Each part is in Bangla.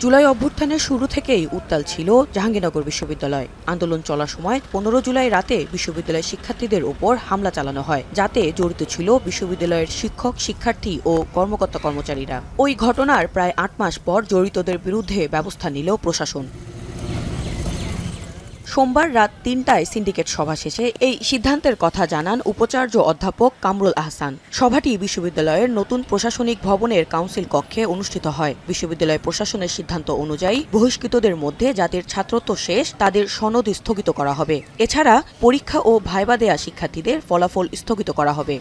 জুলাই অভ্যুত্থানের শুরু থেকেই উত্তাল ছিল জাহাঙ্গীরনগর বিশ্ববিদ্যালয়। আন্দোলন চলার সময় 15 জুলাই রাতে বিশ্ববিদ্যালয়ের শিক্ষার্থীদের ওপর হামলা চালানো হয়, যাতে জড়িত ছিল বিশ্ববিদ্যালয়ের শিক্ষক, শিক্ষার্থী ও কর্মকর্তা-কর্মচারীরা। ওই ঘটনার প্রায় 8 মাস পর জড়িতদের বিরুদ্ধে ব্যবস্থা নিল প্রশাসন। সোমবার রাত ৩টায় সিন্ডিকেট সভা শেষে এই সিদ্ধান্তের কথা জানান উপাচার্য অধ্যাপক কামরুল আহসান। সভাটি বিশ্ববিদ্যালয়ের নতুন প্রশাসনিক ভবনের কাউন্সিল কক্ষে অনুষ্ঠিত হয়। বিশ্ববিদ্যালয় প্রশাসনের সিদ্ধান্ত অনুযায়ী বহিষ্কৃতদের মধ্যে যাদের ছাত্রত্ব শেষ তাদের সনদ স্থগিত করা হবে। এছাড়া পরীক্ষা ও ভাইবা দেয়া শিক্ষার্থীদের ফলাফল স্থগিত করা হবে।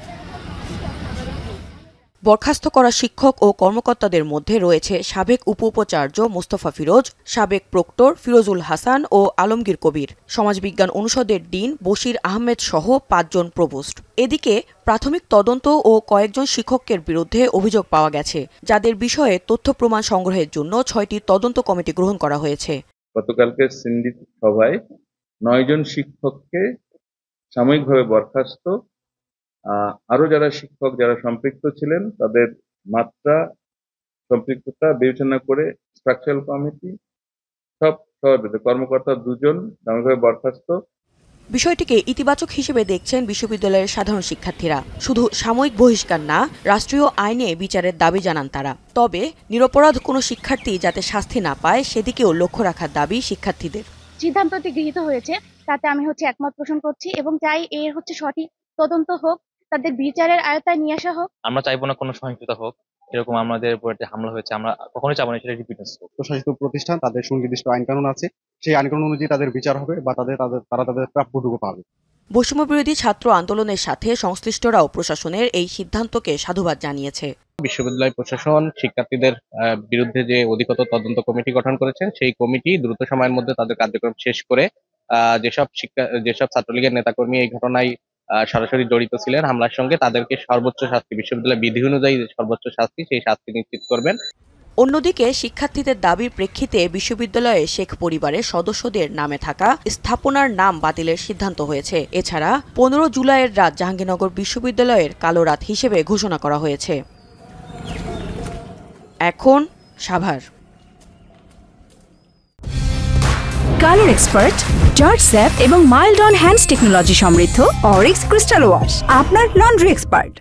বরখাস্ত করা শিক্ষক ও কর্মকর্তাদের মধ্যে রয়েছে সাবেক উপ-উপাচার্য মোস্তফা ফিরোজ, সাবেক প্রক্টর ফিরোজুল হাসান ও আলমগীর কবির, সমাজবিজ্ঞান অনুষদের ডিন বশির আহমেদ সহ 5 জন প্রভোস্ট। এদিকে প্রাথমিক তদন্ত ও কয়েকজন শিক্ষকের বিরুদ্ধে অভিযোগ পাওয়া গেছে, যাদের বিষয়ে তথ্য প্রমাণ সংগ্রহের জন্য 6টি তদন্ত কমিটি গ্রহণ করা হয়েছে। গতকালকে সিন্ডিকেট সভায় 9 জন শিক্ষককে সাময়িকভাবে বরখাস্ত, আরো যারা শিক্ষক যারা সম্পৃক্ত ছিলেন তাদের মাত্রা সম্পৃক্ততা বিবেচনা করে স্ট্রাকচারাল কমিটি সব কর্মকর্তা 2 জন সাময়িকভাবে বরখাস্ত। বিষয়টিকে ইতিবাচক হিসেবে দেখছেন বিশ্ববিদ্যালয়ের সাধারণ শিক্ষার্থীরা। শুধু সাময়িক বহিষ্কার না, রাষ্ট্রীয় আইনে বিচারের দাবি জানান তারা। তবে নিরপরাধ কোনো শিক্ষার্থী যাতে শাস্তি না পায় সেদিকেও লক্ষ্য রাখার দাবি শিক্ষার্থীদের। সিদ্ধান্তটি গৃহীত হয়েছে তাতে আমি একমত পোষণ করছি এবং চাই এর সঠিক তদন্ত হোক, তাদের বিচারের আয়তায় নিয়ে আসা হোক। আমরা চাইবো না কোনো সহিংসতা হোক, এরকম আমাদের উপর যে হামলা হয়েছে আমরা কখনোই চাইবো না সেটা রিপিটেন্স হোক। প্রশাসিত প্রতিষ্ঠান তাদের সুনির্দিষ্ট আইন কানুন আছে, সেই আইন কানুন অনুযায়ী তাদের বিচার হবে বা তারা তাদের প্রাপ্যটুকু পাবে। বৈষম্যবিরোধী ছাত্র আন্দোলনের সাথে সংশ্লিষ্টরাও প্রশাসনের এই সিদ্ধান্তকে সাধুবাদ জানিয়েছে। বিশ্ববিদ্যালয় প্রশাসন শিক্ষার্থীদের বিরুদ্ধে যে অধিকতর তদন্ত কমিটি গঠন করেছেন সেই কমিটি দ্রুত সময়ের মধ্যে তাদের কার্যক্রম শেষ করে যেসব ছাত্রলীগের নেতাকর্মী এই ঘটনায় সরাসরি জড়িত ছিলেন হামলার সঙ্গে তাদেরকে সর্বোচ্চ শাস্তি, বিশ্ববিদ্যালয় বিধি অনুযায়ী সর্বোচ্চ শাস্তি, সেই শাস্তি নিশ্চিত করবেন। অন্যদিকে শিক্ষার্থীদের দাবির প্রেক্ষিতে বিশ্ববিদ্যালয়ে শেখ পরিবারের সদস্যদের নামে থাকা স্থাপনার নাম বাতিলের সিদ্ধান্ত হয়েছে। এছাড়া 15 জুলাইয়ের রাত জাহাঙ্গীরনগর বিশ্ববিদ্যালয়ের কালো রাত হিসেবে ঘোষণা করা হয়েছে। এখন Savar colour expert, George sap এবং মাইল্ড অন হ্যান্ডস টেকনোলজি সমৃদ্ধ অরিক্স ক্রিস্টাল ওয়াশ আপনার লন্ড্রি এক্সপার্ট।